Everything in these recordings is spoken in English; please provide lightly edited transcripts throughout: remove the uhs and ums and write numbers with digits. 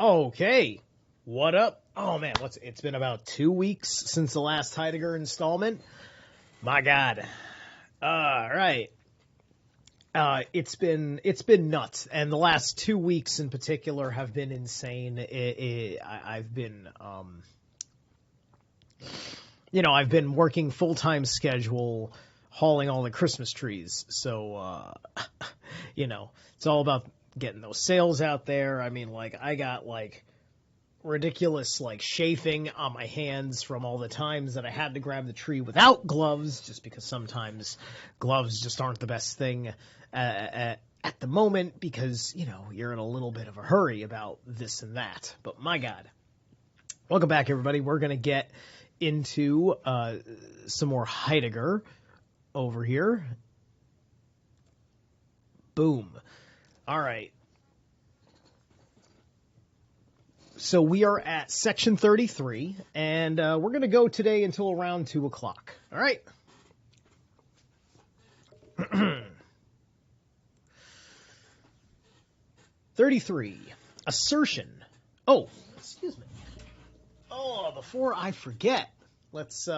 Okay, what up? Oh man, it's been about 2 weeks since the last Heidegger installment. My God. All right. It's been nuts, and the last 2 weeks in particular have been insane. I've been I've been working full-time schedule, hauling all the Christmas trees. So it's all about getting those sales out there. I mean, like, I got like ridiculous like chafing on my hands from all the times that I had to grab the tree without gloves, just because sometimes gloves just aren't the best thing at the moment, because you're in a little bit of a hurry about this and that. But my God, welcome back, everybody. We're gonna get into some more Heidegger over here. Boom. All right. So we are at section 33, and we're going to go today until around 2 o'clock. All right? 33. Assertion. Oh, excuse me. Oh, before I forget, let's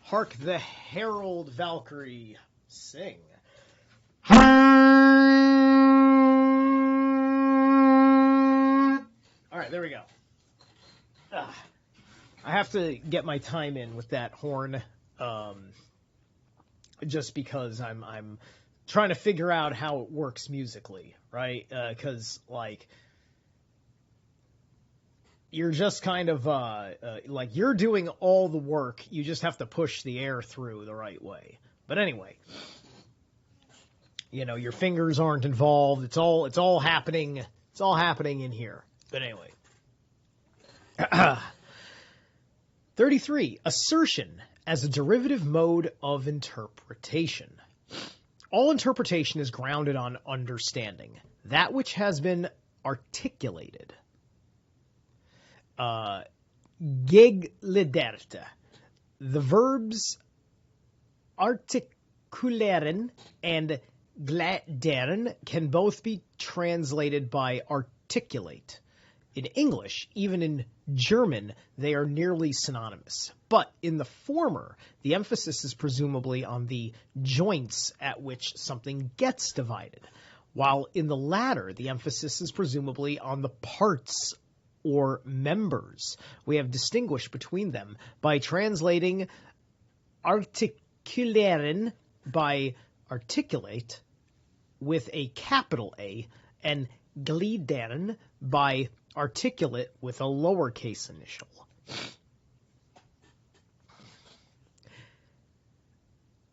hark the Herald Valkyrie sing. All right, there we go. I have to get my time in with that horn, just because I'm trying to figure out how it works musically, right? Because like you're just kind of like you're doing all the work. You just have to push the air through the right way. But anyway, your fingers aren't involved. It's all happening. It's all happening in here. But anyway. 33. Assertion as a derivative mode of interpretation. All interpretation is grounded on understanding, that which has been articulated. Gegliderte. The verbs articuleren and gladeren can both be translated by articulate. In English, even in German, they are nearly synonymous. But in the former, the emphasis is presumably on the joints at which something gets divided, while in the latter, the emphasis is presumably on the parts or members. We have distinguished between them by translating articuleren by articulate with a capital A and glideren by articulate with a lowercase initial.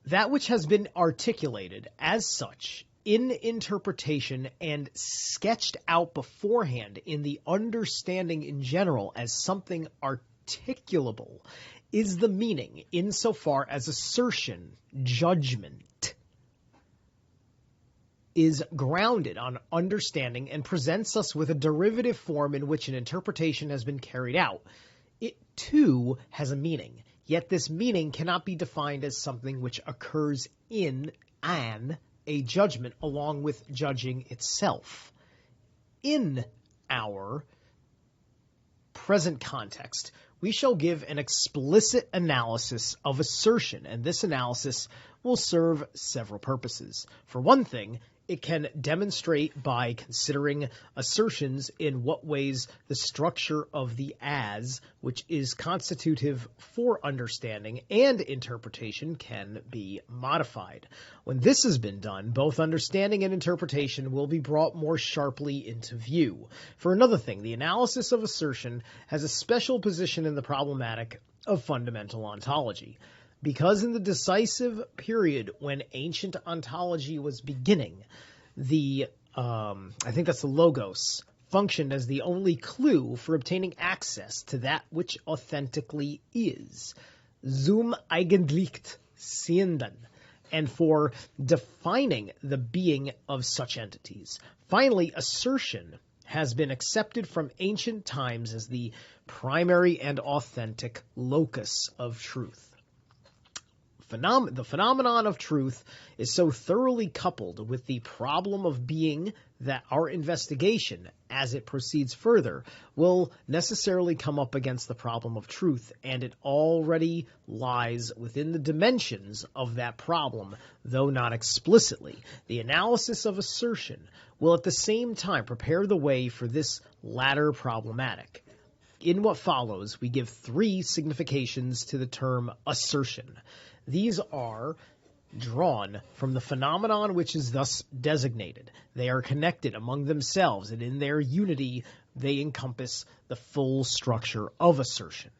That which has been articulated as such in interpretation and sketched out beforehand in the understanding in general as something articulable is the meaning insofar as assertion, judgment, is grounded on understanding and presents us with a derivative form in which an interpretation has been carried out. It, too, has a meaning, yet this meaning cannot be defined as something which occurs in a judgment along with judging itself. In our present context, we shall give an explicit analysis of assertion, and this analysis will serve several purposes. For one thing, it can demonstrate by considering assertions in what ways the structure of the as, which is constitutive for understanding and interpretation, can be modified. When this has been done, both understanding and interpretation will be brought more sharply into view. For another thing, the analysis of assertion has a special position in the problematic of fundamental ontology. Because in the decisive period when ancient ontology was beginning, the I think that's the logos, functioned as the only clue for obtaining access to that which authentically is, zum eigentlich seienden, and for defining the being of such entities. Finally, assertion has been accepted from ancient times as the primary and authentic locus of truth. The phenomenon of truth is so thoroughly coupled with the problem of being that our investigation, as it proceeds further, will necessarily come up against the problem of truth, and it already lies within the dimensions of that problem, though not explicitly. The analysis of assertion will at the same time prepare the way for this latter problematic. In what follows, we give 3 significations to the term assertion. These are drawn from the phenomenon which is thus designated. They are connected among themselves, and in their unity they encompass the full structure of assertion.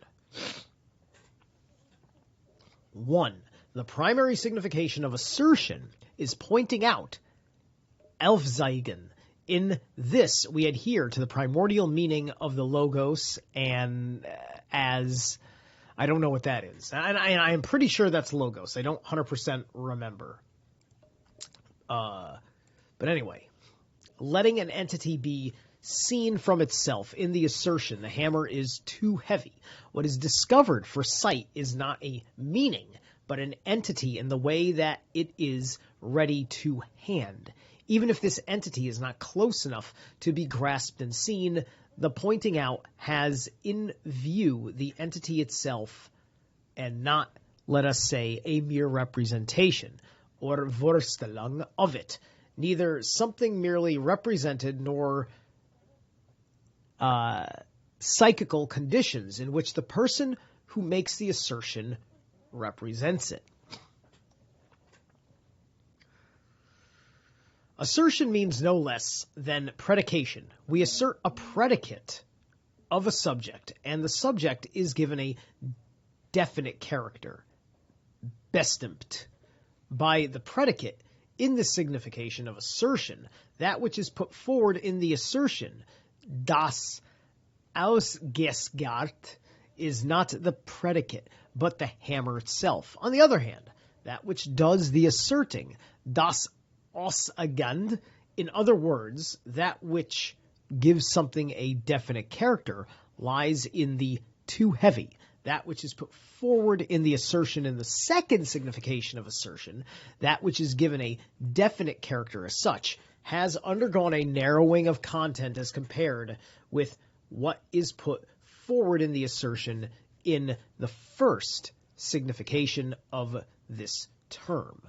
1. The primary signification of assertion is pointing out, aufzeigen. In this, we adhere to the primordial meaning of the logos and as... I don't know what that is. And I am pretty sure that's logos. I don't 100% remember. But anyway, letting an entity be seen from itself in the assertion, the hammer is too heavy. What is discovered for sight is not a meaning, but an entity in the way that it is ready to hand. Even if this entity is not close enough to be grasped and seen, the pointing out has in view the entity itself and not, let us say, a mere representation or Vorstellung of it. Neither something merely represented nor psychical conditions in which the person who makes the assertion represents it. Assertion means no less than predication. We assert a predicate of a subject, and the subject is given a definite character, bestimmt, by the predicate in the signification of assertion. That which is put forward in the assertion, das Ausgesagt, is not the predicate, but the hammer itself. On the other hand, that which does the asserting, das Aussagen, in other words, that which gives something a definite character, lies in the too heavy. That which is put forward in the assertion in the second signification of assertion, that which is given a definite character as such, has undergone a narrowing of content as compared with what is put forward in the assertion in the first signification of this term.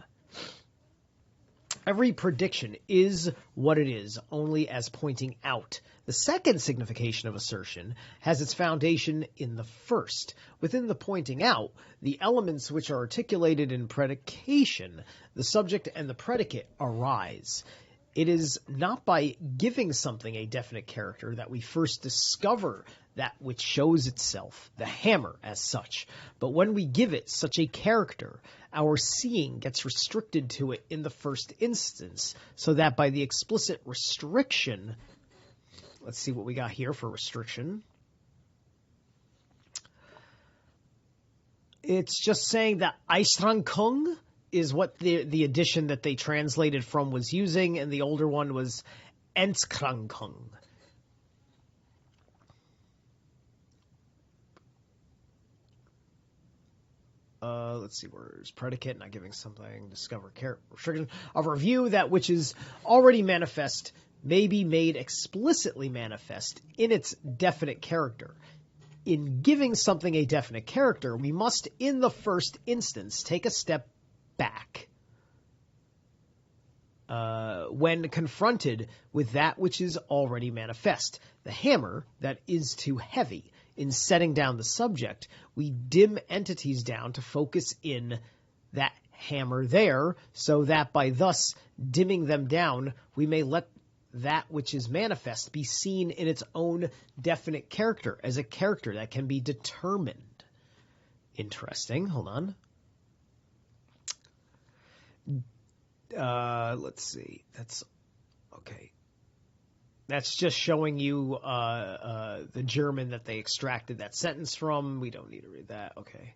Every prediction is what it is, only as pointing out. The second signification of assertion has its foundation in the first. Within the pointing out, the elements which are articulated in predication, the subject and the predicate, arise. It is not by giving something a definite character that we first discover that which shows itself, the hammer as such. But when we give it such a character, our seeing gets restricted to it in the first instance, so that by the explicit restriction, let's see what we got here for restriction. It's just saying that Einschränkung is what the edition that they translated from was using, and the older one was Entkrankung. Let's see, where's predicate, not giving something, discover restriction of review, that which is already manifest may be made explicitly manifest in its definite character. In giving something a definite character, we must, in the first instance, take a step back when confronted with that which is already manifest. The hammer that is too heavy. In setting down the subject, we dim entities down to focus in that hammer there, so that by thus dimming them down, we may let that which is manifest be seen in its own definite character, as a character that can be determined. Interesting. Hold on. Let's see. That's okay. That's just showing you the German that they extracted that sentence from. We don't need to read that. Okay.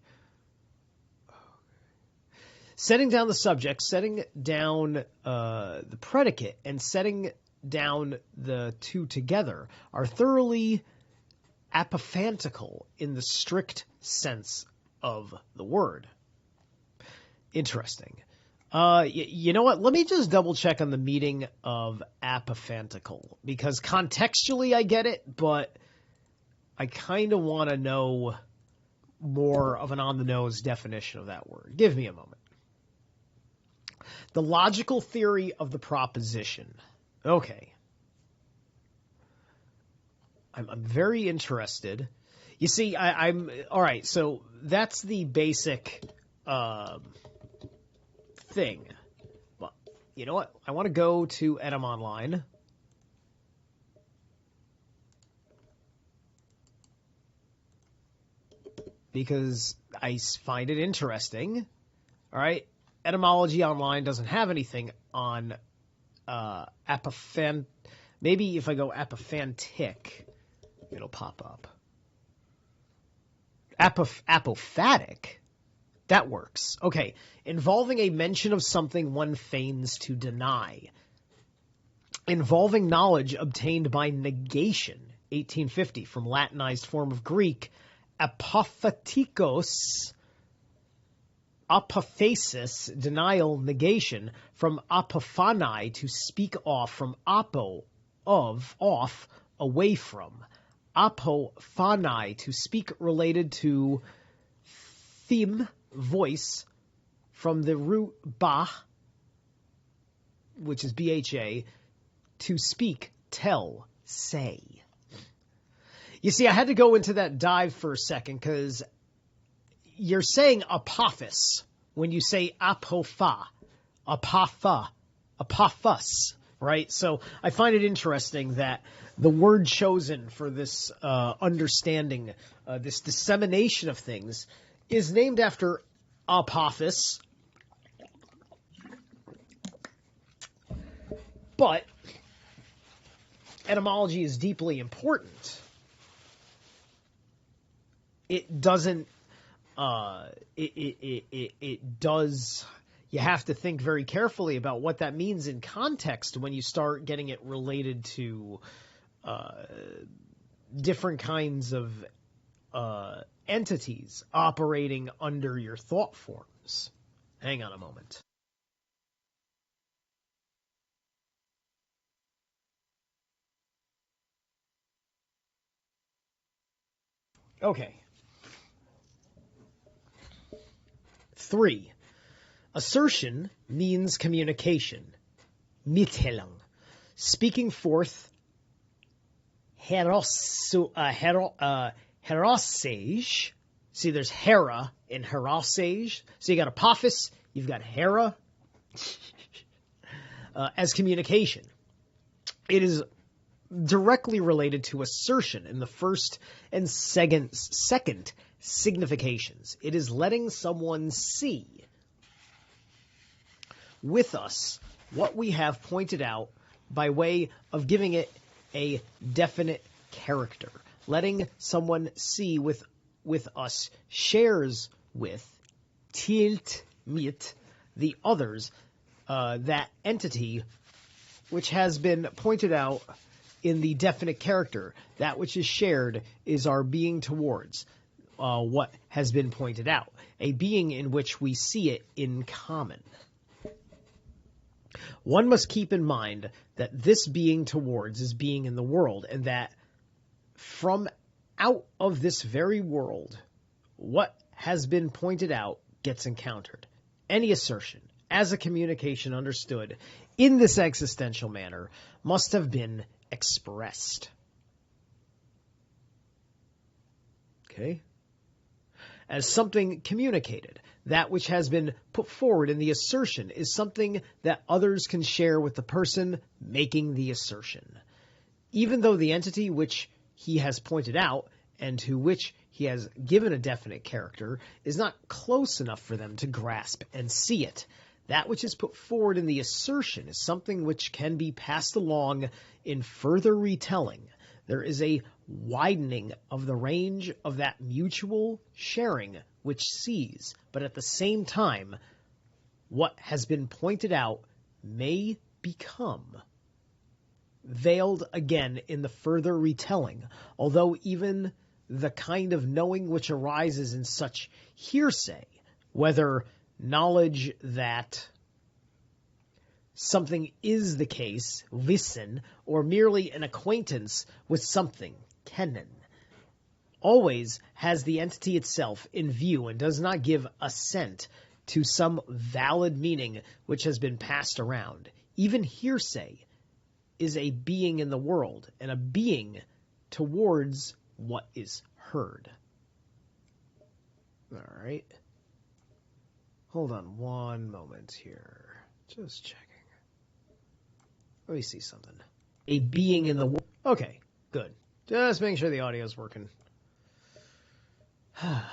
Setting down the subject, setting down the predicate, and setting down the two together are thoroughly apophantical in the strict sense of the word. Interesting. You know what? Let me just double check on the meaning of apophantical, because contextually I get it, but I kind of want to know more of an on-the-nose definition of that word. Give me a moment. The logical theory of the proposition. Okay. I'm very interested. You see, I'm all right. So that's the basic thing. But you know what? I want to go to Edom Online. Because I find it interesting. All right. Etymology Online doesn't have anything on apophan. Maybe if I go apophantic, it'll pop up. Apophatic? That works. Okay. Involving a mention of something one feigns to deny. Involving knowledge obtained by negation. 1850, from Latinized form of Greek, apophatikos, apophasis, denial, negation, from apophani, to speak off, from apo, of, off, away from. Apophani, to speak, related to theme, voice, from the root bah, which is bha, to speak, tell, say. You see, I had to go into that dive for a second because you're saying apophis when you say apophos, right? So I find it interesting that the word chosen for this understanding, this dissemination of things, is named after Apophis. But etymology is deeply important. It doesn't, it does, you have to think very carefully about what that means in context when you start getting it related to different kinds of entities operating under your thought forms. Hang on a moment. Okay. 3. Assertion means communication. Mitteilung. Speaking forth. Herosage. See, there's hera in herosage. So you got apophis, you've got hera as communication. It is directly related to assertion in the first and second significations. It is letting someone see with us what we have pointed out by way of giving it a definite character. Letting someone see with us shares with, tilt mit, the others, that entity which has been pointed out in the definite character. That which is shared is our being towards what has been pointed out, a being in which we see it in common. One must keep in mind that this being towards is being in the world, and that from out of this very world, what has been pointed out gets encountered. Any assertion, as a communication understood in this existential manner, must have been expressed. Okay? As something communicated. That which has been put forward in the assertion is something that others can share with the person making the assertion. Even though the entity which he has pointed out and to which he has given a definite character is not close enough for them to grasp and see it. That which is put forward in the assertion is something which can be passed along in further retelling. There is a widening of the range of that mutual sharing which sees, but at the same time, what has been pointed out may become veiled again in the further retelling, although even the kind of knowing which arises in such hearsay, whether knowledge that something is the case, wissen, or merely an acquaintance with something, kennen. Always has the entity itself in view and does not give assent to some valid meaning which has been passed around. Even hearsay is a being in the world, and a being towards what is heard. All right. Hold on one moment here. Just checking. Let me see something. A being in the world. Okay, good. Just making sure the audio is working. And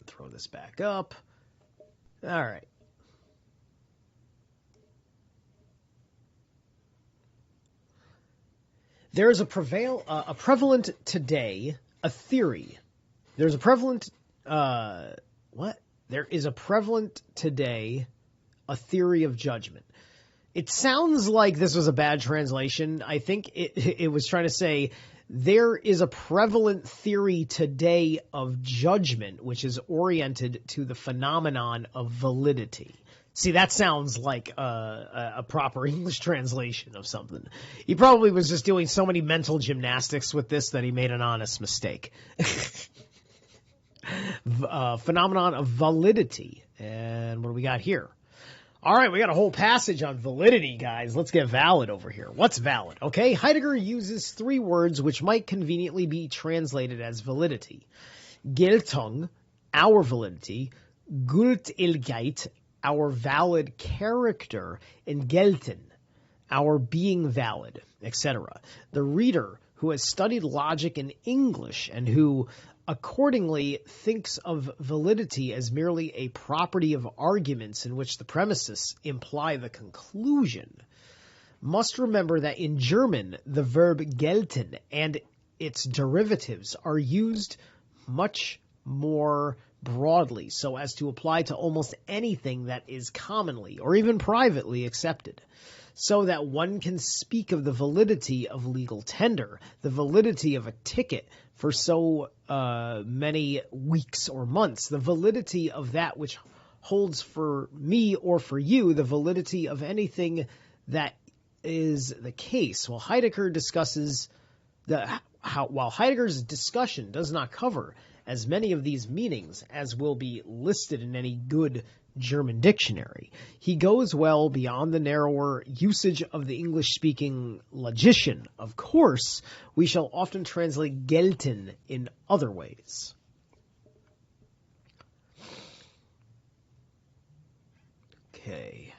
throw this back up. All right. There is a prevalent today, a theory. There's a prevalent, There is a prevalent today, a theory of judgment. It sounds like this was a bad translation. I think it was trying to say, there is a prevalent theory today of judgment, which is oriented to the phenomenon of validity. See, that sounds like a proper English translation of something. He probably was just doing so many mental gymnastics with this that he made an honest mistake. Phenomenon of validity. And what do we got here? All right, we got a whole passage on validity, guys. Let's get valid over here. What's valid? Okay, Heidegger uses three words which might conveniently be translated as validity. Geltung, our validity. Gültigkeit, our valid character, and gelten, our being valid, etc. The reader who has studied logic in English and who accordingly thinks of validity as merely a property of arguments in which the premises imply the conclusion must remember that in German the verb gelten and its derivatives are used much more broadly so as to apply to almost anything that is commonly or even privately accepted, so that one can speak of the validity of legal tender, the validity of a ticket for so many weeks or months, the validity of that which holds for me or for you, the validity of anything that is the case. While Heidegger's discussion does not cover as many of these meanings as will be listed in any good German dictionary, he goes well beyond the narrower usage of the English-speaking logician. Of course, we shall often translate gelten in other ways. Okay.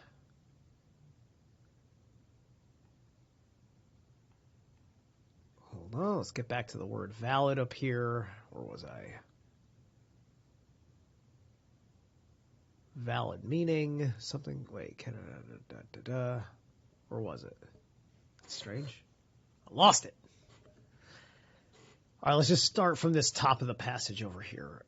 Hold on, let's get back to the word valid up here. Where was I? Valid meaning, something, wait, where was it? That's strange. I lost it. All right, let's just start from this top of the passage over here.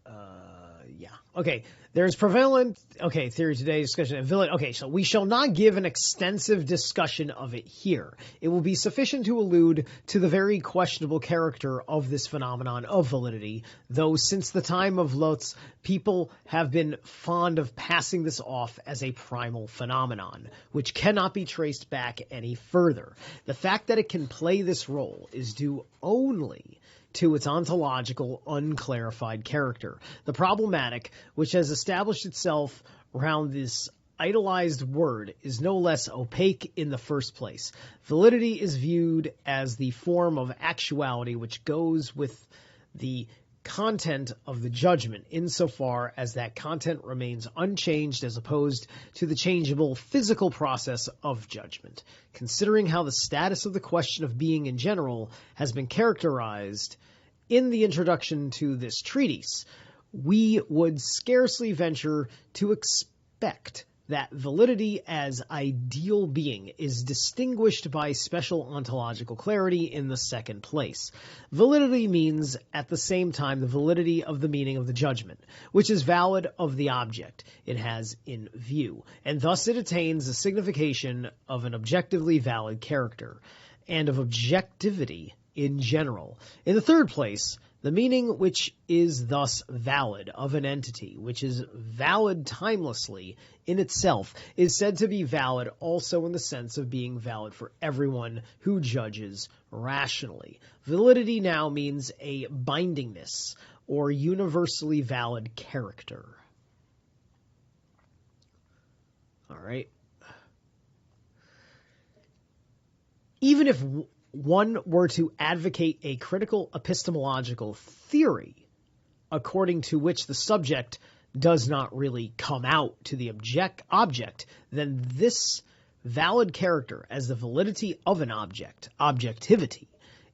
Yeah. Okay, there's prevalent, theory today, discussion of validity. Okay, so we shall not give an extensive discussion of it here. It will be sufficient to allude to the very questionable character of this phenomenon of validity, though since the time of Lotz, people have been fond of passing this off as a primal phenomenon, which cannot be traced back any further. The fact that it can play this role is due only to its ontological, unclarified character. The problematic, which has established itself around this idolized word, is no less opaque in the first place. Validity is viewed as the form of actuality which goes with the content of the judgment, insofar as that content remains unchanged as opposed to the changeable physical process of judgment. Considering how the status of the question of being in general has been characterized in the introduction to this treatise, we would scarcely venture to expect that validity as ideal being is distinguished by special ontological clarity in the second place. Validity means at the same time the validity of the meaning of the judgment, which is valid of the object it has in view, and thus it attains the signification of an objectively valid character, and of objectivity in general. In the third place, The meaning which is thus valid of an entity, which is valid timelessly in itself, is said to be valid also in the sense of being valid for everyone who judges rationally. Validity now means a bindingness or universally valid character. All right. Even if one were to advocate a critical epistemological theory according to which the subject does not really come out to the object, then this valid character as the validity of an object, objectivity,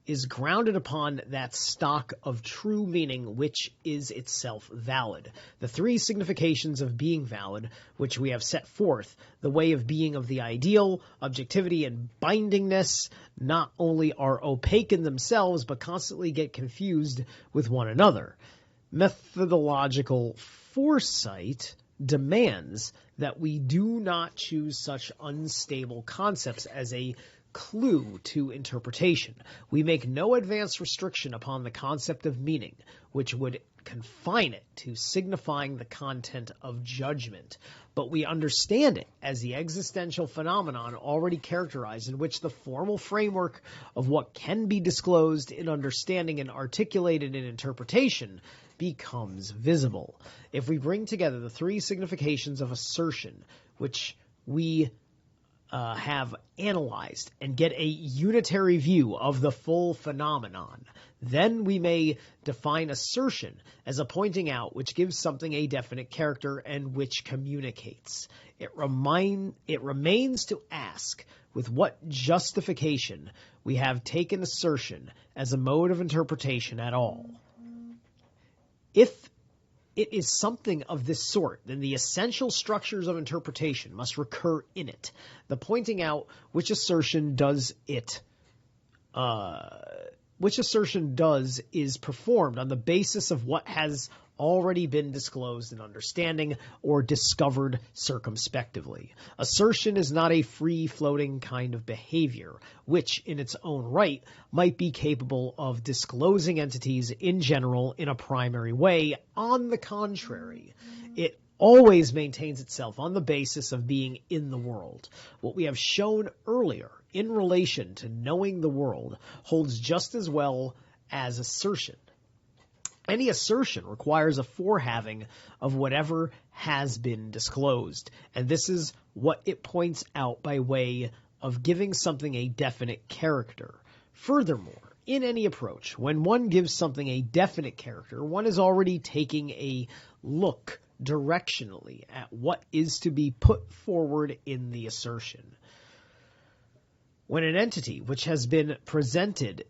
is grounded upon that stock of true meaning which is itself valid. The three significations of being valid, which we have set forth, the way of being of the ideal, objectivity, and bindingness, not only are opaque in themselves, but constantly get confused with one another. Methodological foresight demands that we do not choose such unstable concepts as a clue to interpretation. We make no advanced restriction upon the concept of meaning, which would confine it to signifying the content of judgment, but we understand it as the existential phenomenon already characterized, in which the formal framework of what can be disclosed in understanding and articulated in interpretation becomes visible. If we bring together the three significations of assertion, which we have analyzed, and get a unitary view of the full phenomenon, then we may define assertion as a pointing out which gives something a definite character and which communicates. It remains to ask with what justification we have taken assertion as a mode of interpretation at all. If it is something of this sort, then the essential structures of interpretation must recur in it. The pointing out which assertion does is performed on the basis of what has already been disclosed in understanding or discovered circumspectively. Assertion is not a free-floating kind of behavior, which, in its own right, might be capable of disclosing entities in general in a primary way. On the contrary, it always maintains itself on the basis of being in the world. What we have shown earlier in relation to knowing the world holds just as well as assertion. Any assertion requires a forehaving of whatever has been disclosed, and this is what it points out by way of giving something a definite character. Furthermore, in any approach, when one gives something a definite character, one is already taking a look directionally at what is to be put forward in the assertion. When an entity which has been presented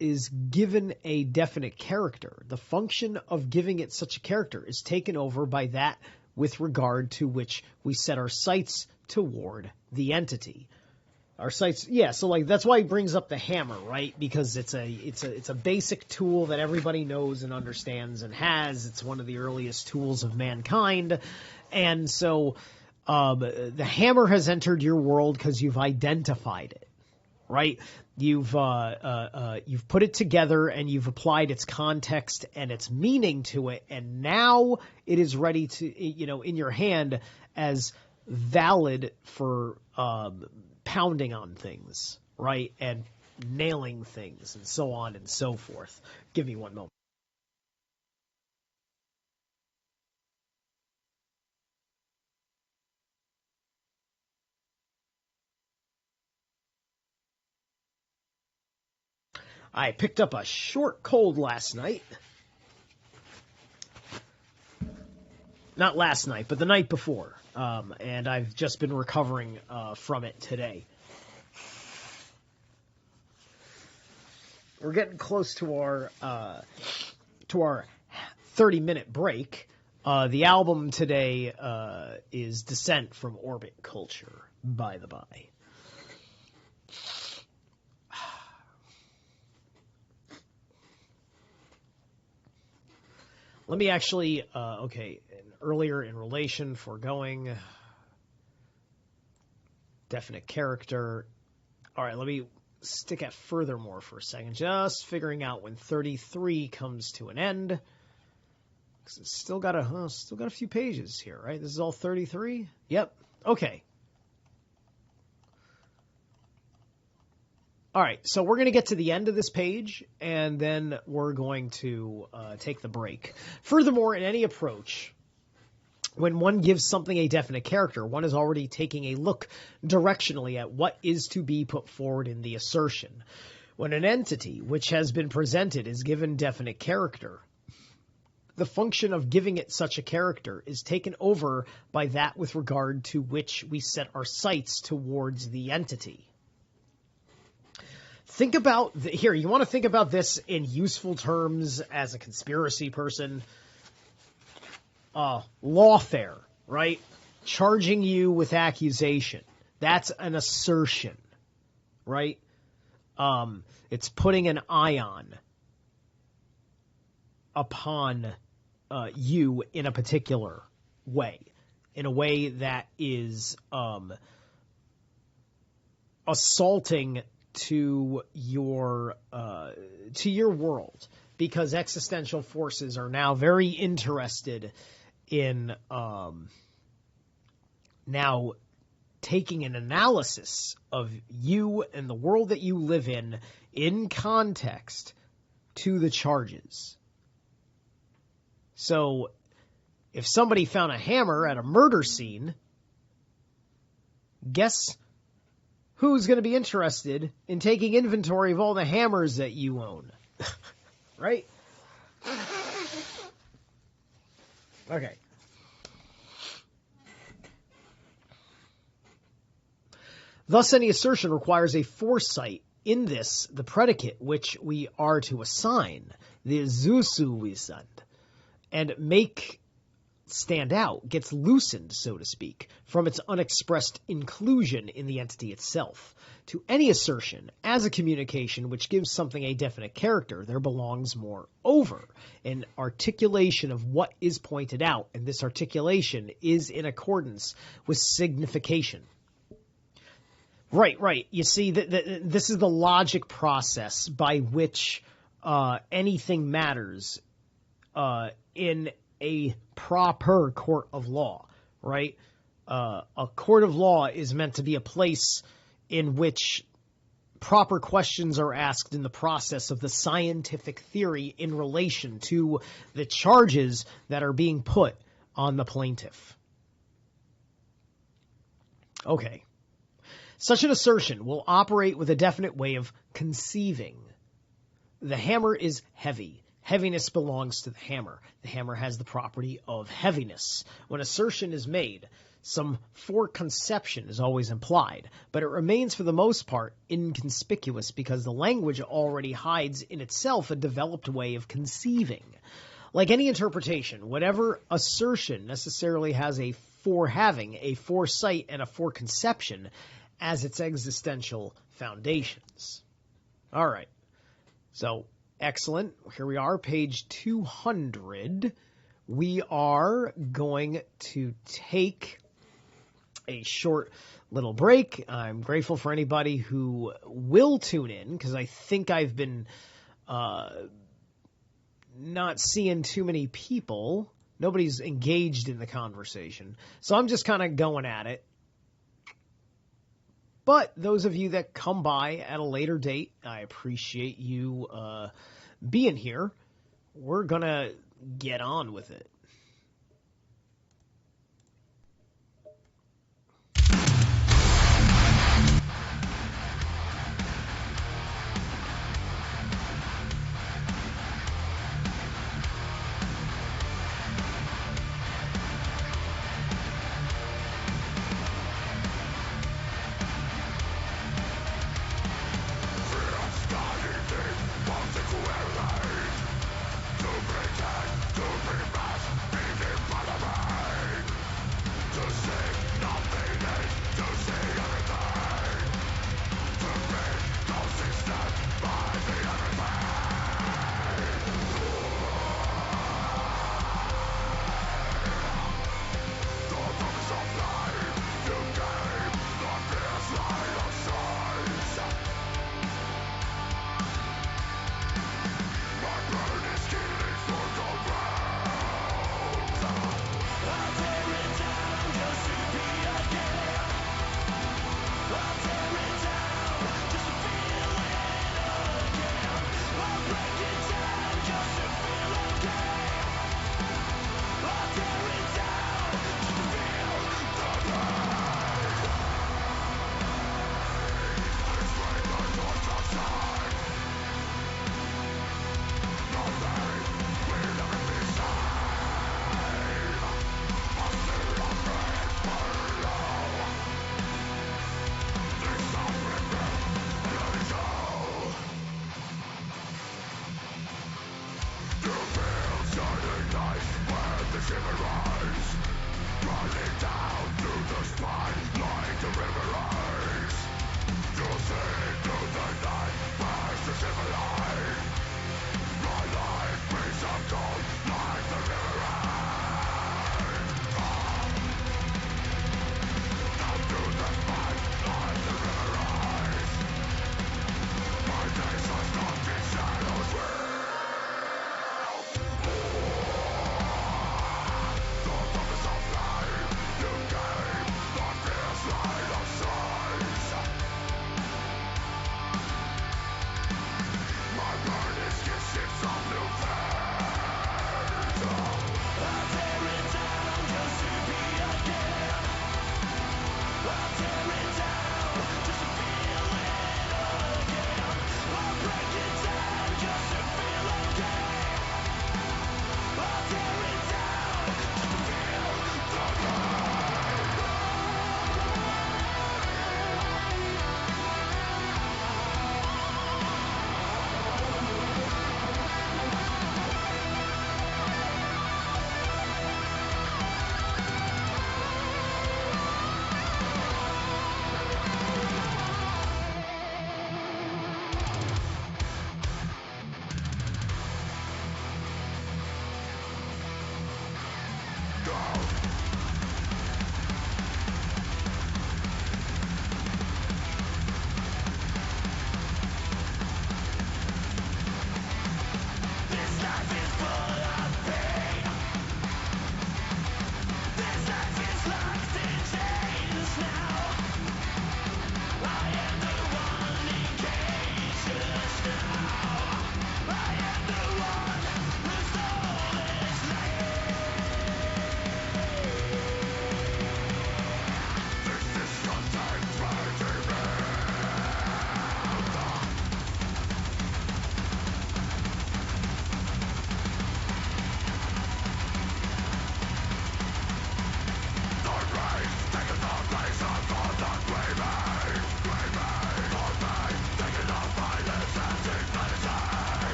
is given a definite character, the function of giving it such a character is taken over by that with regard to which we set our sights toward the entity. Our sights, yeah, so like that's why he brings up the hammer, right? Because it's a basic tool that everybody knows and understands and has. It's one of the earliest tools of mankind. And so the hammer has entered your world because you've identified it, right? You've put it together and you've applied its context and its meaning to it, and now it is ready to, in your hand as valid for pounding on things, right? And nailing things and so on and so forth. Give me one moment. I picked up a short cold last night. Not last night, but the night before. And I've just been recovering from it today. We're getting close to our 30-minute break. The album today is Descent from Orbit Culture, by the by. Let me actually, earlier in relation, foregoing, definite character. All right, let me stick at furthermore for a second, just figuring out when 33 comes to an end. It's still got a few pages here, right? This is all 33? Yep. Okay. All right, so we're going to get to the end of this page, and then we're going to take the break. Furthermore, in any approach, when one gives something a definite character, one is already taking a look directionally at what is to be put forward in the assertion. When an entity which has been presented is given definite character, the function of giving it such a character is taken over by that with regard to which we set our sights towards the entity. Think about, here, you want to think about this in useful terms as a conspiracy person. Lawfare, right? Charging you with accusation. That's an assertion, right? It's putting an ion upon you in a particular way, in a way that is assaulting to your world, because existential forces are now very interested in now taking an analysis of you and the world that you live in context to the charges. So if somebody found a hammer at a murder scene, guess who's going to be interested in taking inventory of all the hammers that you own? Right? Okay. Thus, any assertion requires a foresight in this, the predicate which we are to assign, the Zusuwisand, and make stand out, gets loosened, so to speak, from its unexpressed inclusion in the entity itself. To any assertion, as a communication which gives something a definite character, there belongs moreover an articulation of what is pointed out, and this articulation is in accordance with signification. Right. You see, this is the logic process by which anything matters in a proper court of law, right? A court of law is meant to be a place in which proper questions are asked in the process of the scientific theory in relation to the charges that are being put on the plaintiff. Okay. Such an assertion will operate with a definite way of conceiving. The hammer is heavy. Heaviness belongs to the hammer. The hammer has the property of heaviness. When assertion is made, some foreconception is always implied, but it remains for the most part inconspicuous because the language already hides in itself a developed way of conceiving. Like any interpretation, whatever assertion necessarily has a forehaving, a foresight, and a foreconception as its existential foundations. All right. So, excellent. Here we are, page 200. We are going to take a short little break. I'm grateful for anybody who will tune in, because I think I've been not seeing too many people. Nobody's engaged in the conversation. So I'm just kind of going at it. But those of you that come by at a later date, I appreciate you being here. We're going to get on with it. To pretend, to be best,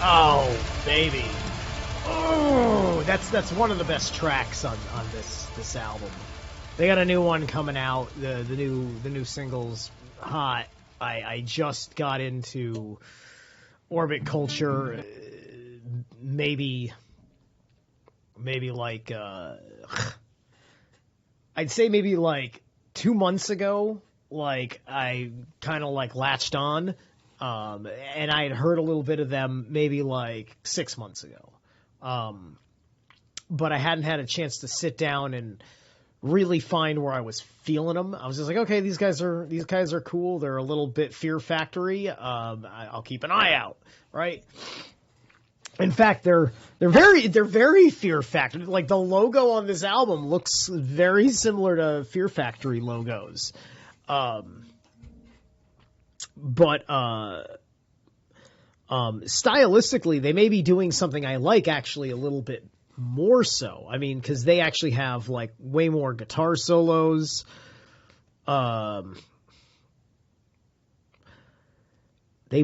Oh, baby. Oh, that's one of the best tracks on this album. They got a new one coming out. The new singles hot. I just got into Orbit Culture. Maybe like I'd say maybe like 2 months ago, like, I kind of like latched on, and I had heard a little bit of them maybe like 6 months ago. But I hadn't had a chance to sit down and really find where I was feeling them. I was just like, okay, these guys are cool. They're a little bit Fear Factory. I'll keep an eye out, right? In fact, they're very Fear Factory. Like, the logo on this album looks very similar to Fear Factory logos. But stylistically, they may be doing something I like actually a little bit more so. I mean, because they actually have like way more guitar solos. They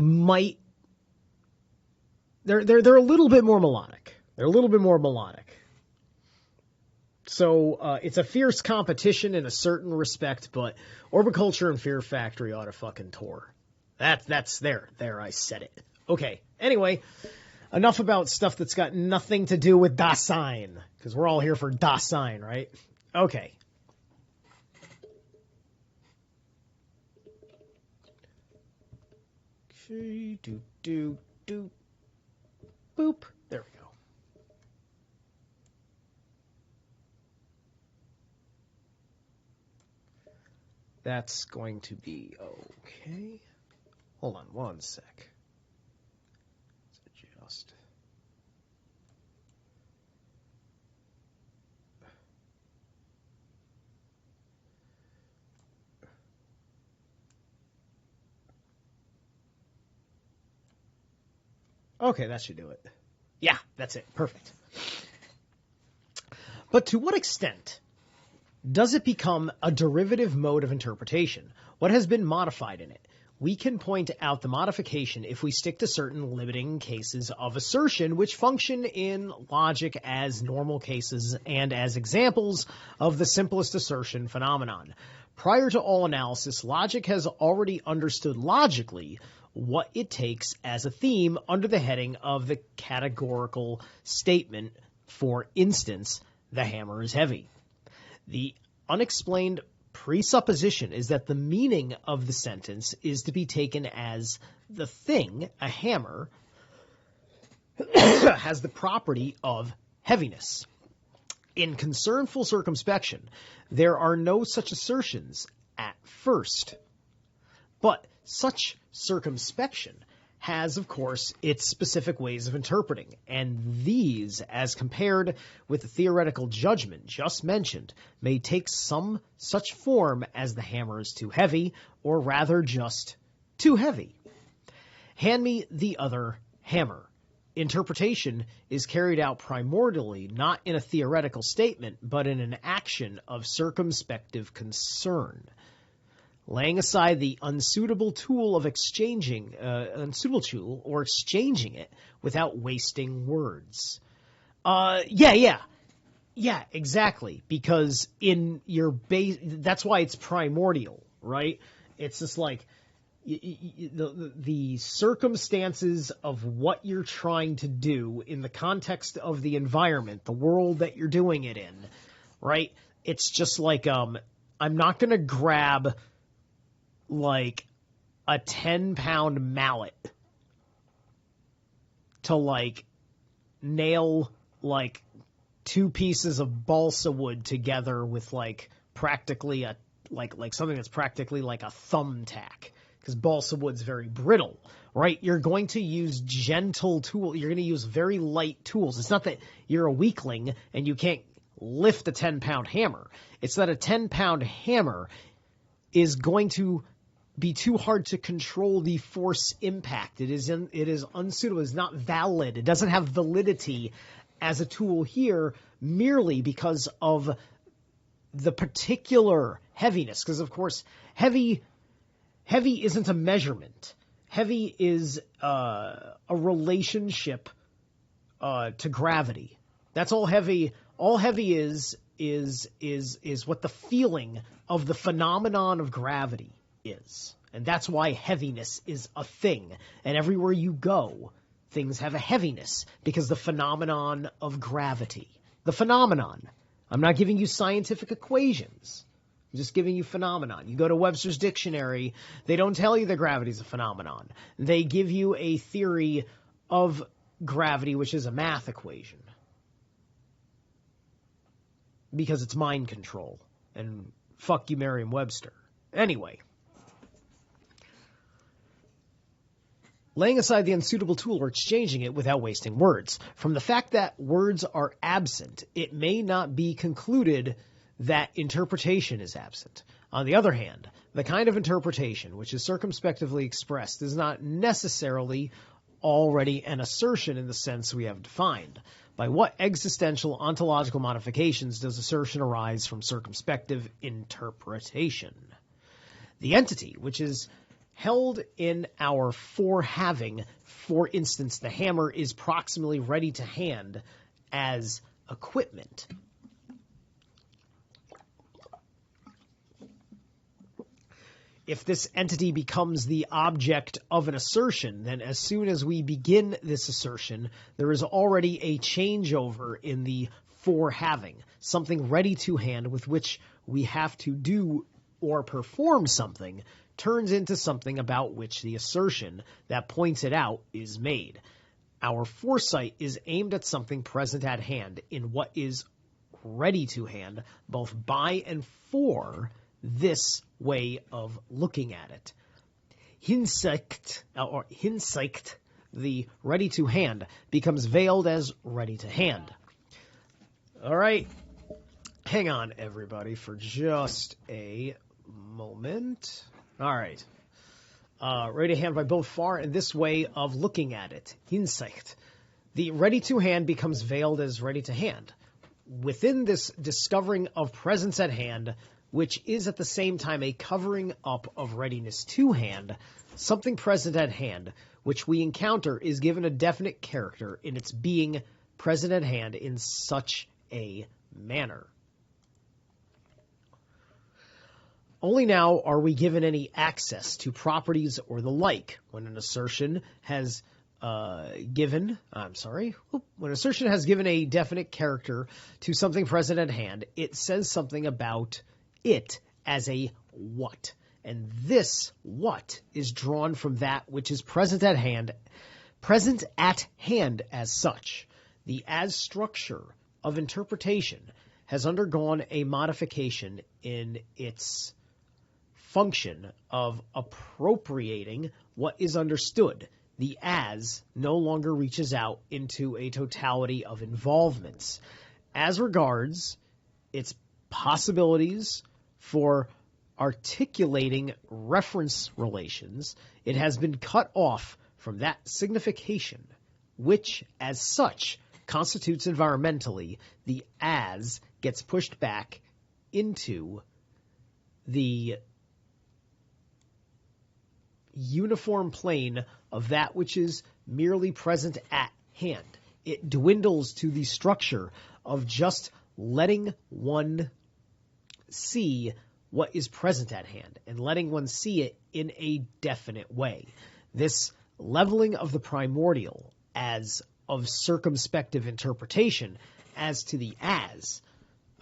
might. They're a little bit more melodic. They're a little bit more melodic. So it's a fierce competition in a certain respect, but Orbiculture and Fear Factory ought to fucking tour. That's there. I said it. Okay. Anyway, enough about stuff that's got nothing to do with Dasein, because we're all here for Dasein, right? Okay. Okay. Do. Boop. There we go. That's going to be okay. Hold on one sec. Let's adjust. Okay, that should do it. Yeah, that's it. Perfect. But to what extent does it become a derivative mode of interpretation? What has been modified in it? We can point out the modification if we stick to certain limiting cases of assertion which function in logic as normal cases and as examples of the simplest assertion phenomenon. Prior to all analysis, logic has already understood logically what it takes as a theme under the heading of the categorical statement. For instance, the hammer is heavy. The unexplained presupposition is that the meaning of the sentence is to be taken as the thing, a hammer, has the property of heaviness. In concernful circumspection, there are no such assertions at first. But such circumspection has, of course, its specific ways of interpreting, and these, as compared with the theoretical judgment just mentioned, may take some such form as the hammer is too heavy, or rather just too heavy. Hand me the other hammer. Interpretation is carried out primordially not in a theoretical statement, but in an action of circumspective concern. Laying aside the unsuitable tool of exchanging it without wasting words. Yeah, exactly. Because in your base, that's why it's primordial, right? It's just like the circumstances of what you're trying to do in the context of the environment, the world that you're doing it in, right? It's just like I'm not going to grab like a 10-pound mallet to like nail like two pieces of balsa wood together with like practically a like something that's practically like a thumbtack, because balsa wood's very brittle, right? You're going to use gentle tools. You're going to use very light tools. It's not that you're a weakling and you can't lift a 10-pound hammer. It's that a 10-pound hammer is going to be too hard to control the force impact. It is unsuitable. It's not valid. It doesn't have validity as a tool here merely because of the particular heaviness. Because, of course, heavy isn't a measurement. Heavy is a relationship to gravity. That's all heavy. All heavy is what the feeling of the phenomenon of gravity is. And that's why heaviness is a thing. And everywhere you go, things have a heaviness because the phenomenon of gravity. The phenomenon. I'm not giving you scientific equations. I'm I'm just giving you phenomenon. You go to Webster's Dictionary, they don't tell you that gravity is a phenomenon. They give you a theory of gravity, which is a math equation. Because it's mind control. And fuck you, Merriam-Webster. Anyway. Laying aside the unsuitable tool or exchanging it without wasting words. From the fact that words are absent, it may not be concluded that interpretation is absent. On the other hand, the kind of interpretation which is circumspectively expressed is not necessarily already an assertion in the sense we have defined. By what existential ontological modifications does assertion arise from circumspective interpretation? The entity, which is held in our forehaving, for instance, the hammer is proximally ready to hand as equipment. If this entity becomes the object of an assertion, then as soon as we begin this assertion, there is already a changeover in the forehaving, something ready to hand with which we have to do or perform something turns into something about which the assertion that points it out is made. Our foresight is aimed at something present at hand in what is ready to hand, both by and for this way of looking at it. Hinsicht, the ready to hand, becomes veiled as ready to hand. All right. Hang on, everybody, for just a moment. All right. Ready to hand by both far and this way of looking at it. Hinsicht. The ready to hand becomes veiled as ready to hand. Within this discovering of presence at hand, which is at the same time a covering up of readiness to hand, something present at hand, which we encounter, is given a definite character in its being present at hand in such a manner. Only now are we given any access to properties or the like. When an assertion has given a definite character to something present at hand, it says something about it as a what. And this what is drawn from that which is present at hand as such. The as structure of interpretation has undergone a modification in its function of appropriating what is understood. The as no longer reaches out into a totality of involvements. As regards its possibilities for articulating reference relations, it has been cut off from that signification, which, as such, constitutes environmentally. The as gets pushed back into the uniform plane of that which is merely present at hand. It dwindles to the structure of just letting one see what is present at hand and letting one see it in a definite way. This leveling of the primordial as of circumspective interpretation as to the as,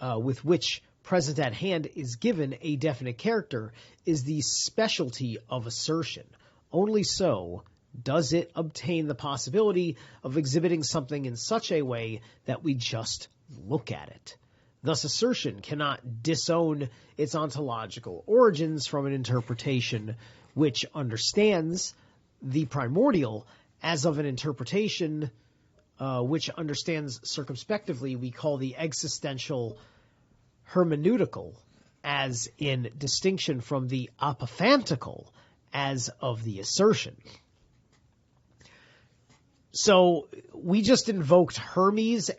with which present at hand is given a definite character, is the specialty of assertion. Only so does it obtain the possibility of exhibiting something in such a way that we just look at it. Thus, assertion cannot disown its ontological origins from an interpretation which understands the primordial as of an interpretation which understands circumspectively. We call the existential hermeneutical, as in distinction from the apophantical as of the assertion. So we just invoked Hermes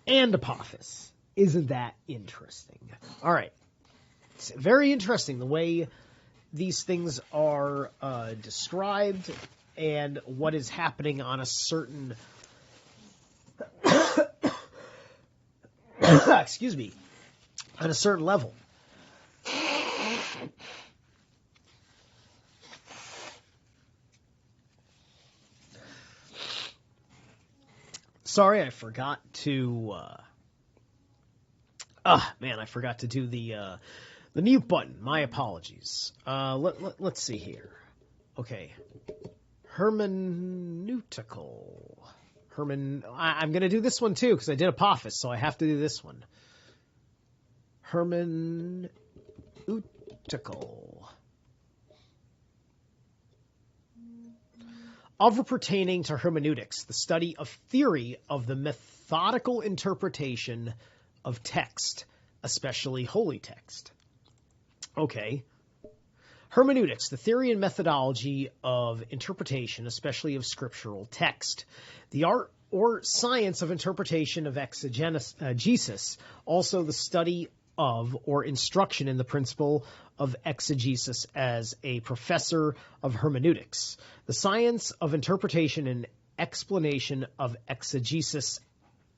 and Apophis. Isn't that interesting? All right. It's very interesting the way these things are described and what is happening on a certain excuse me, on a certain level. Sorry, I forgot to I forgot to do The mute button. My apologies. Let's see here. Okay. Hermeneutical. I'm going to do this one too because I did Apophis, so I have to do this one. Hermeneutical. Of or pertaining to hermeneutics, the study of theory of the methodical interpretation of text, especially holy text. Okay. Hermeneutics, the theory and methodology of interpretation, especially of scriptural text. The art or science of interpretation of exegesis, also the study of or instruction in the principle of exegesis as a professor of hermeneutics. The science of interpretation and explanation of exegesis,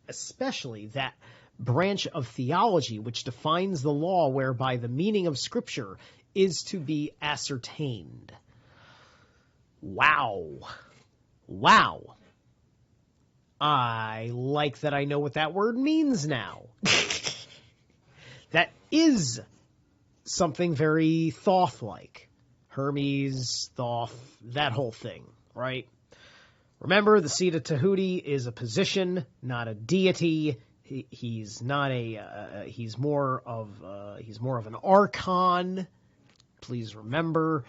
especially that branch of theology which defines the law whereby the meaning of Scripture is to be ascertained. Wow. Wow. I like that I know what that word means now. That is something very Thoth-like. Hermes, Thoth, that whole thing, right? Remember, the seat of Tahuti is a position, not a deity. He's not a. He's more of an archon. Please remember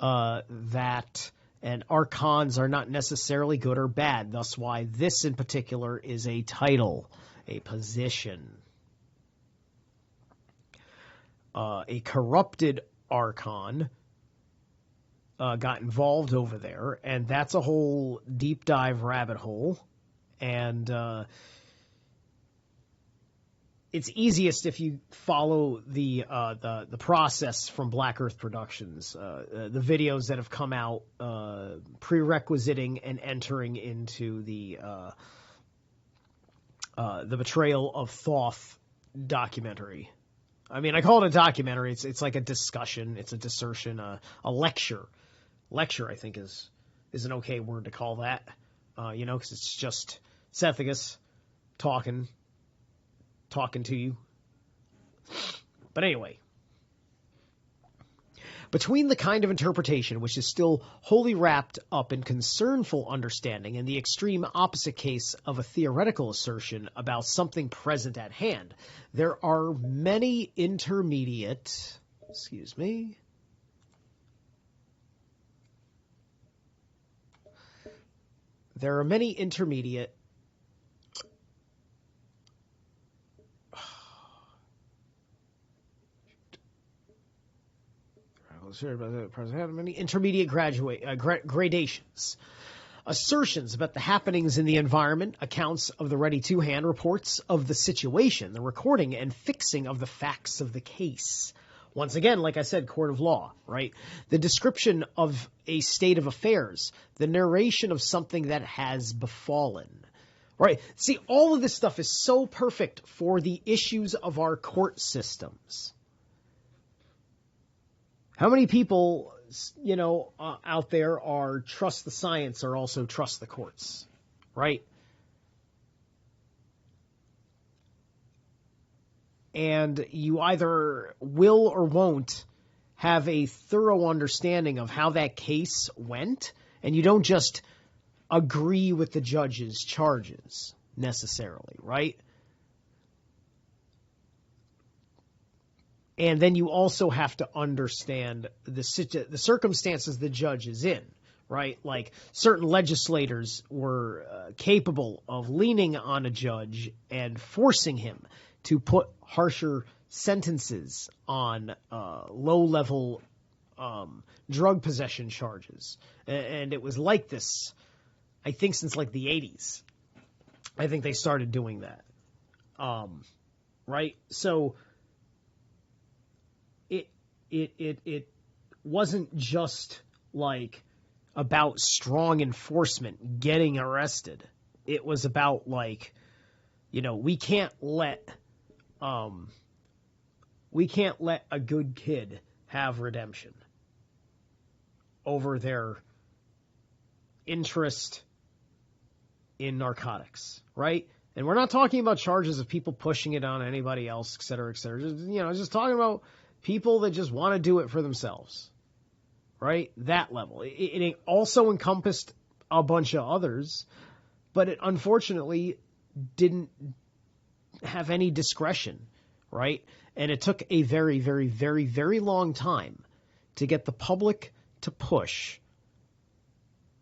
that. And archons are not necessarily good or bad. Thus, why this in particular is a title, a position. A corrupted archon got involved over there, and that's a whole deep dive rabbit hole. And it's easiest if you follow the process from Black Earth Productions, the videos that have come out prerequisiting and entering into the Betrayal of Thoth documentary. I mean, I call it a documentary. It's like a discussion. It's a dissertation, a lecture. Lecture, I think, is an okay word to call that. Because it's just Cethegus talking to you. But anyway, between the kind of interpretation which is still wholly wrapped up in concernful understanding and the extreme opposite case of a theoretical assertion about something present at hand, there are many intermediate gradations. Assertions about the happenings in the environment, accounts of the ready-to-hand reports of the situation, the recording and fixing of the facts of the case. Once again, like I said, court of law, right? The description of a state of affairs, the narration of something that has befallen, right? See, all of this stuff is so perfect for the issues of our court systems. How many people, out there are trust the science or also trust the courts, right? And you either will or won't have a thorough understanding of how that case went, and you don't just agree with the judge's charges necessarily, right? And then you also have to understand the circumstances the judge is in, right? Like certain legislators were capable of leaning on a judge and forcing him to put harsher sentences on low-level drug possession charges. And it was like this, I think, since like the 80s. I think they started doing that, right? So it wasn't just like about strong enforcement getting arrested. It was about like, we can't let a good kid have redemption over their interest in narcotics, right? And we're not talking about charges of people pushing it on anybody else, et cetera, et cetera. Just talking about people that just want to do it for themselves, right? That level. It also encompassed a bunch of others, but it unfortunately didn't have any discretion, right? And it took a very, very, very, very long time to get the public to push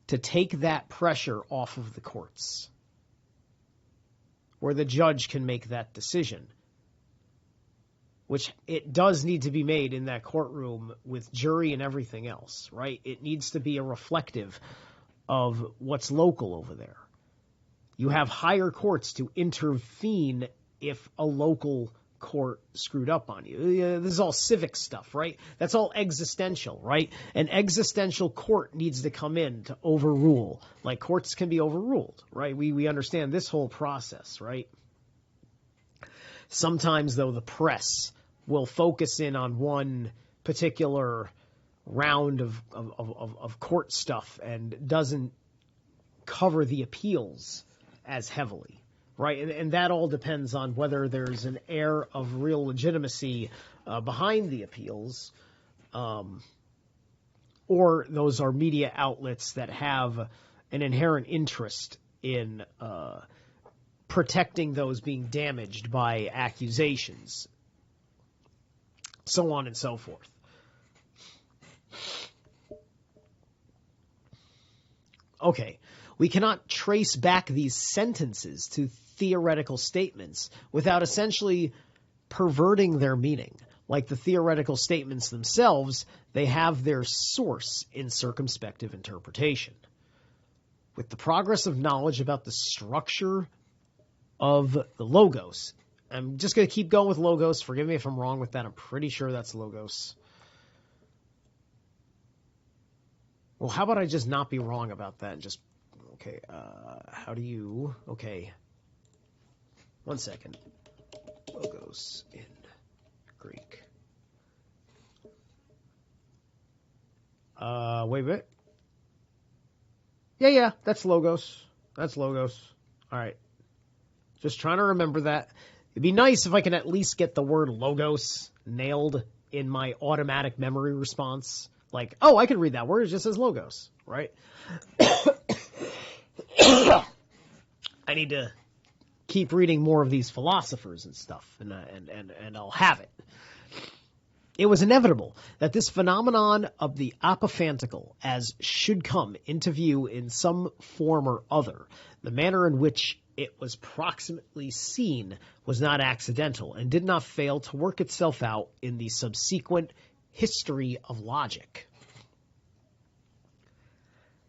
to take that pressure off of the courts, where the judge can make that decision, which it does need to be made in that courtroom with jury and everything else, right? It needs to be a reflective of what's local over there. You have higher courts to intervene if a local court screwed up on you. This is all civic stuff, right? That's all existential, right? An existential court needs to come in to overrule. Like courts can be overruled, right? We understand this whole process, right? Sometimes, though, the press will focus in on one particular round of court stuff and doesn't cover the appeals as heavily, right? And that all depends on whether there's an air of real legitimacy behind the appeals, or those are media outlets that have an inherent interest in protecting those being damaged by accusations, so on and so forth. Okay, we cannot trace back these sentences to theoretical statements without essentially perverting their meaning. Like the theoretical statements themselves, they have their source in circumspective interpretation. With the progress of knowledge about the structure of the logos, I'm just going to keep going with logos. Forgive me if I'm wrong with that. I'm pretty sure that's logos. Well, how about I just not be wrong about that and just, okay, how do you, okay, one second, logos in Greek. Wait a minute. Yeah, that's logos. That's logos. All right. Just trying to remember that. It'd be nice if I could at least get the word logos nailed in my automatic memory response. Like, oh, I can read that word. It just says logos, right? I need to keep reading more of these philosophers and stuff, and I'll have it. It was inevitable that this phenomenon of the apophantical as should come into view in some form or other. The manner in which it was proximately seen was not accidental and did not fail to work itself out in the subsequent history of logic.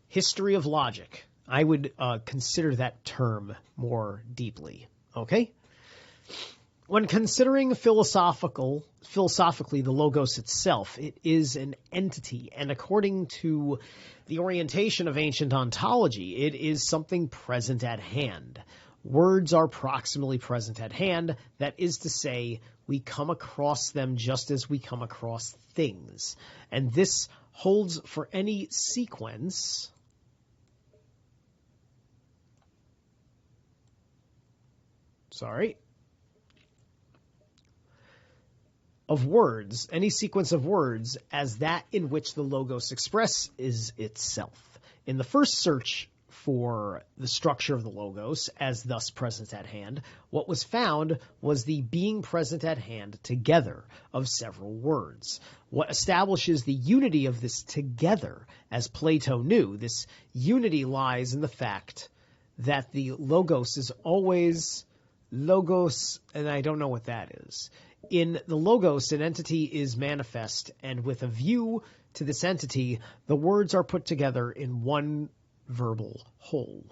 History of logic. I would consider that term more deeply. Okay? When considering philosophically the logos itself, it is an entity, and according to the orientation of ancient ontology, it is something present at hand. Words are proximally present at hand, that is to say, we come across them just as we come across things. And this holds for any sequence of words, any sequence of words, as that in which the logos express is itself. In the first search for the structure of the logos, as thus present at hand, what was found was the being present at hand together of several words. What establishes the unity of this together, as Plato knew, this unity lies in the fact that the logos is always logos, and I don't know what that is. In the logos, an entity is manifest, and with a view to this entity, the words are put together in one verbal whole.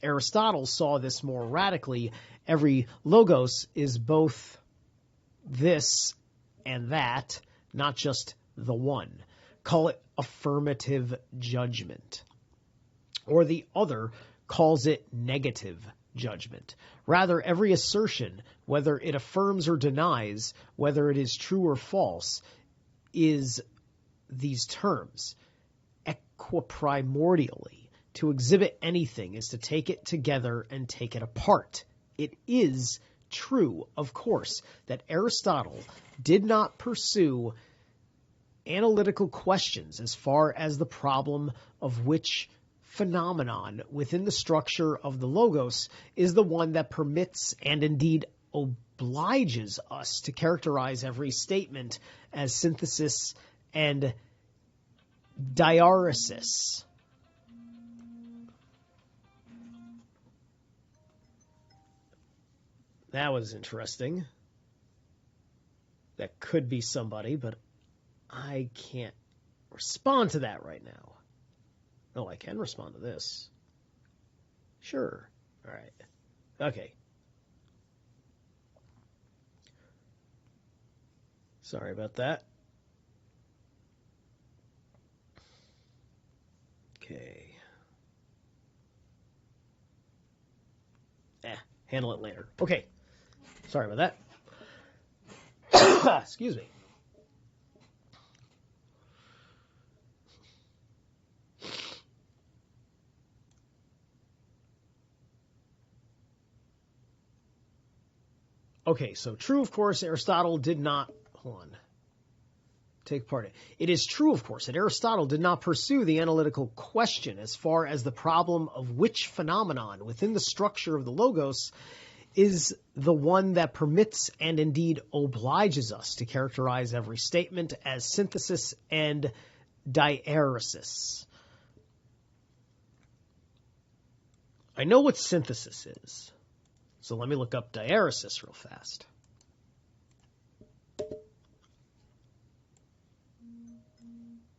Aristotle saw this more radically. Every logos is both this and that, not just the one. Call it affirmative judgment. Or the other calls it negative judgment. Rather, every assertion, whether it affirms or denies, whether it is true or false, is these terms. Equiprimordially, to exhibit anything is to take it together and take it apart. It is true, of course, that Aristotle did not pursue analytical questions as far as the problem of which phenomenon within the structure of the logos is the one that permits and indeed obliges us to characterize every statement as synthesis and diaresis. That was interesting. That could be somebody, but I can't respond to that right now. Oh, I can respond to this. Sure. All right. Okay. Sorry about that. Okay. Handle it later. Okay. Sorry about that. Excuse me. Okay, so true, of course, Aristotle did not, hold on, take part in. It is true, of course, that Aristotle did not pursue the analytical question as far as the problem of which phenomenon within the structure of the logos is the one that permits and indeed obliges us to characterize every statement as synthesis and diaresis. I know what synthesis is, so let me look up diaresis real fast.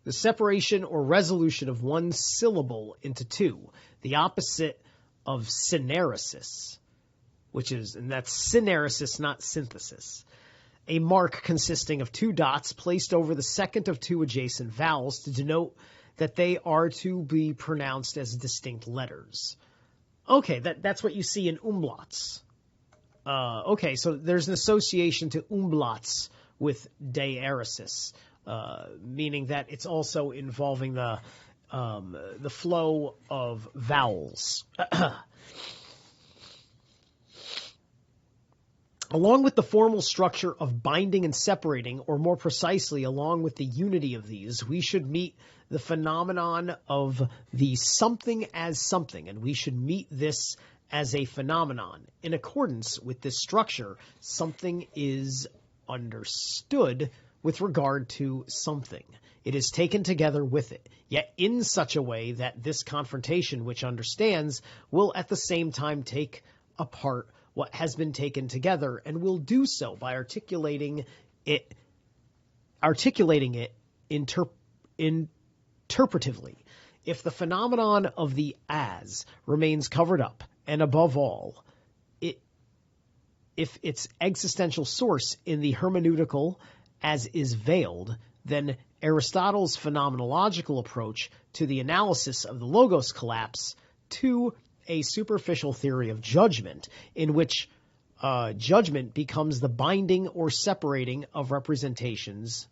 The separation or resolution of one syllable into two, the opposite of syneresis, and that's syneresis, not synthesis. A mark consisting of two dots placed over the second of two adjacent vowels to denote that they are to be pronounced as distinct letters. Okay, that's what you see in umlauts. Okay, so there's an association to umlauts with diaresis, meaning that it's also involving the flow of vowels. Along with the formal structure of binding and separating, or more precisely, along with the unity of these, we should meet the phenomenon of the something as something, and we should meet this as a phenomenon. In accordance with this structure, something is understood with regard to something. It is taken together with it, yet in such a way that this confrontation which understands will at the same time take apart what has been taken together, and will do so by articulating it interpretively. If the phenomenon of the as remains covered up, and above all, if its existential source in the hermeneutical as is veiled, then Aristotle's phenomenological approach to the analysis of the logos collapse to a superficial theory of judgment, in which judgment becomes the binding or separating of representations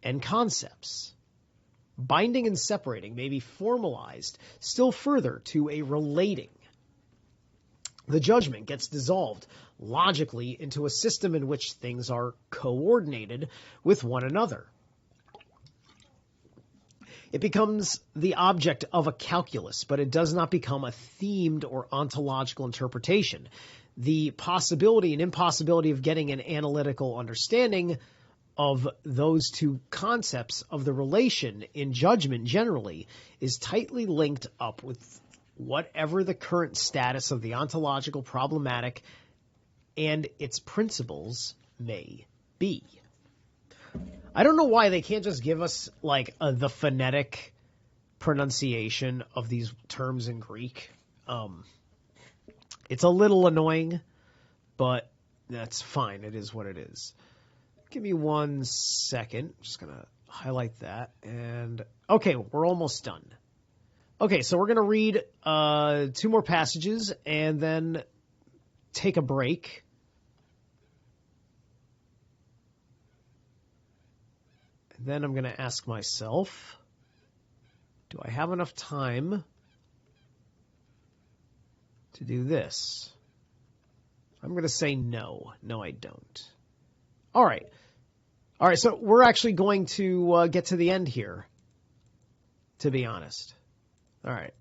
and concepts. Binding and separating may be formalized still further to a relating. The judgment gets dissolved logically into a system in which things are coordinated with one another. It becomes the object of a calculus, but it does not become a themed or ontological interpretation. The possibility and impossibility of getting an analytical understanding of those two concepts of the relation in judgment generally is tightly linked up with whatever the current status of the ontological problematic and its principles may be. I don't know why they can't just give us like the phonetic pronunciation of these terms in Greek. It's a little annoying, but that's fine. It is what it is. Give me 1 second. I'm just going to highlight that. And okay, we're almost done. Okay, so we're going to read 2 more passages and then take a break. And then I'm going to ask myself, do I have enough time to do this? I'm going to say no. No, I don't. All right. All right, so we're actually going to get to the end here, to be honest. All right.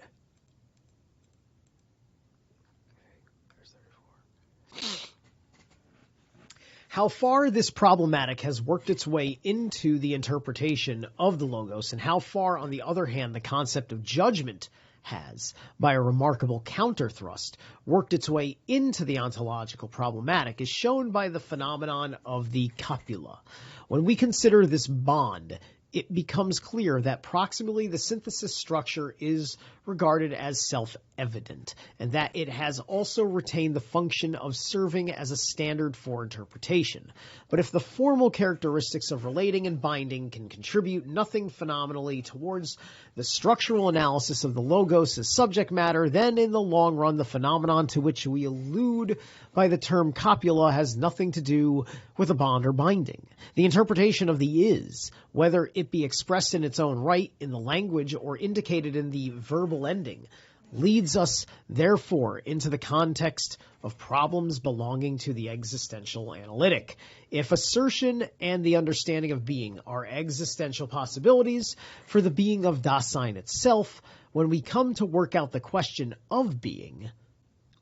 How far this problematic has worked its way into the interpretation of the Logos, and how far, on the other hand, the concept of judgment has, by a remarkable counterthrust, worked its way into the ontological problematic, is shown by the phenomenon of the copula. When we consider this bond, it becomes clear that proximally the synthesis structure is regarded as self-evident, and that it has also retained the function of serving as a standard for interpretation. But if the formal characteristics of relating and binding can contribute nothing phenomenally towards the structural analysis of the Logos as subject matter, then in the long run the phenomenon to which we allude by the term copula has nothing to do with a bond or binding. The interpretation of the is, whether it be expressed in its own right in the language or indicated in the verbal ending, leads us, therefore, into the context of problems belonging to the existential analytic. If assertion and the understanding of being are existential possibilities for the being of Dasein itself, when we come to work out the question of being,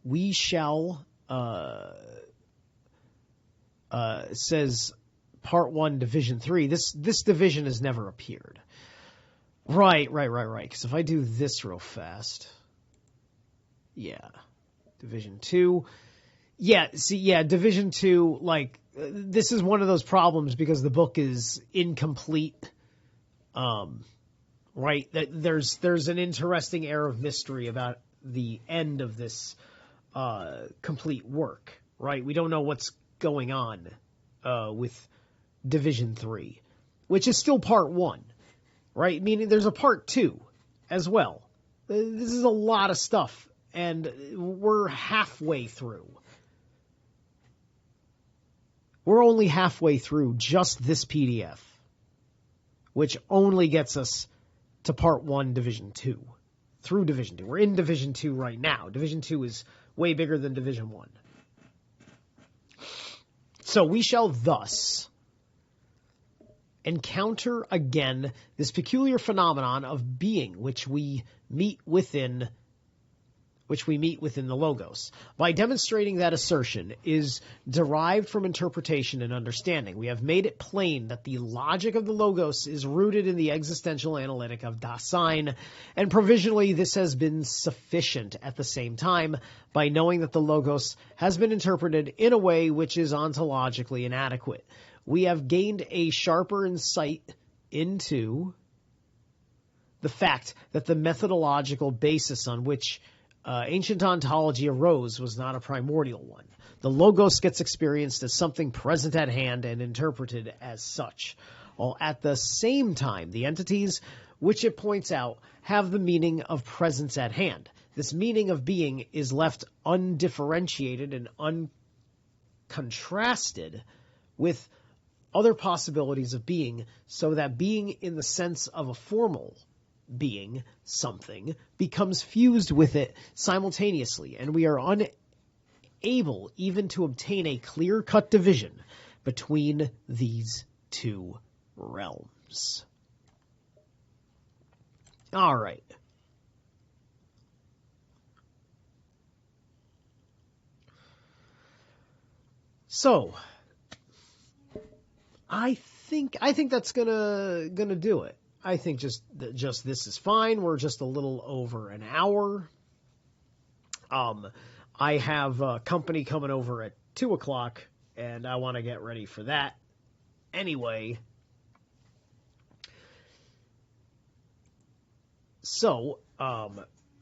we shall, says Part 1, Division 3, this division has never appeared. Right. Because if I do this real fast, yeah, Division 2. Yeah, Division 2, like, this is one of those problems because the book is incomplete. Right? There's an interesting air of mystery about the end of this complete work, right? We don't know what's going on with Division 3, which is still Part 1. Right? Meaning there's a Part 2 as well. This is a lot of stuff, and we're halfway through. We're only halfway through just this PDF, which only gets us to Part 1, Division 2, through Division 2. We're in Division 2 right now. Division 2 is way bigger than Division 1. So we shall thus encounter again this peculiar phenomenon of being which we meet within the Logos. By demonstrating that assertion is derived from interpretation and understanding, we have made it plain that the logic of the Logos is rooted in the existential analytic of Dasein, and provisionally this has been sufficient. At the same time, by knowing that the Logos has been interpreted in a way which is ontologically inadequate, we have gained a sharper insight into the fact that the methodological basis on which ancient ontology arose was not a primordial one. The Logos gets experienced as something present at hand and interpreted as such, while at the same time the entities which it points out have the meaning of presence at hand. This meaning of being is left undifferentiated and uncontrasted with other possibilities of being, so that being in the sense of a formal being, something, becomes fused with it simultaneously, and we are unable even to obtain a clear-cut division between these two realms. All right. So I think that's gonna do it. I think just this is fine. We're just a little over an hour. I have company coming over at 2:00, and I want to get ready for that. Anyway, so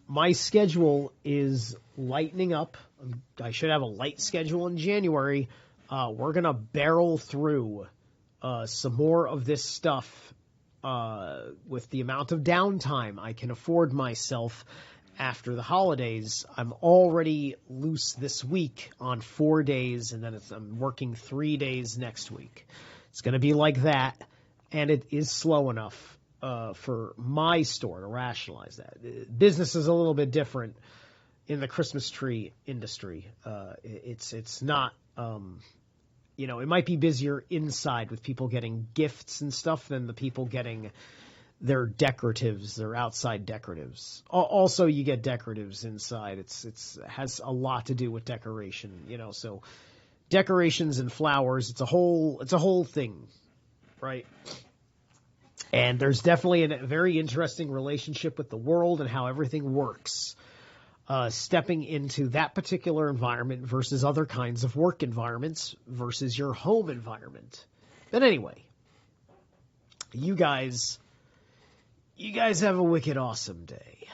my schedule is lightening up. I should have a light schedule in January. We're gonna barrel through some more of this stuff with the amount of downtime I can afford myself after the holidays. I'm already loose this week on 4 days, and then I'm working 3 days next week. It's going to be like that, and it is slow enough for my store to rationalize that. Business is a little bit different. in the Christmas tree industry. It's not, it might be busier inside with people getting gifts and stuff than the people getting their decoratives, their outside decoratives. Also, you get decoratives inside. It's has a lot to do with decoration, so decorations and flowers, it's a whole thing, right? And there's definitely a very interesting relationship with the world and how everything works. Stepping into that particular environment versus other kinds of work environments versus your home environment. But anyway, you guys have a wicked awesome day.